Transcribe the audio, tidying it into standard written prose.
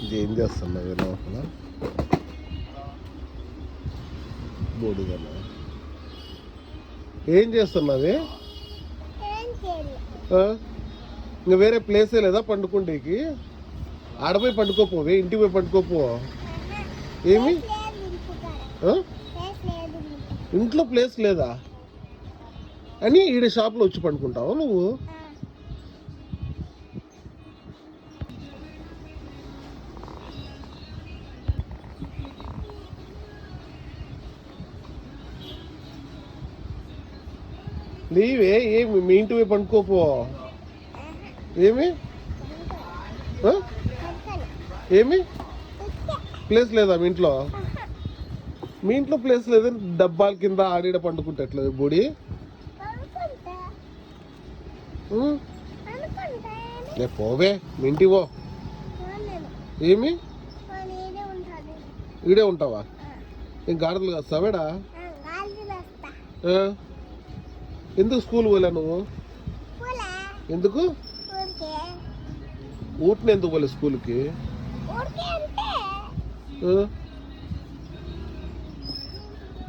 ఇది ఏం చేస్తున్నావు లోపల? బోడిగనా? ఏం చేస్తున్నావి? ఇంకా వేరే ప్లేసే లేదా పండుకుండేకి? ఆడపోయి పండుకోపోవే, ఇంటికి పోయి పండుకోపో. ఏమి ఇంట్లో ప్లేస్ లేదా అని ఈడ షాప్లో వచ్చి పండుకుంటావా నువ్వు? నీవే ఏమి మీ ఇంటి పోయి పండుకోపో. ఏమి ఏమి ప్లేస్ లేదా మీ ఇంట్లో? మీ ఇంట్లో ప్లేస్ లేదని డబ్బాల కింద ఆడిడ పండుకుంటే ఎట్లా బొడి? పోవే మీ ఇంటికి పో. ఏమి ఈడే ఉంటావా? ఏం గాడిదలు కాస్తావేడా? ఎందుకు స్కూల్ పోలే నువ్వు? ఎందుకు ఊటిని ఎందుకు పోలే స్కూల్కి?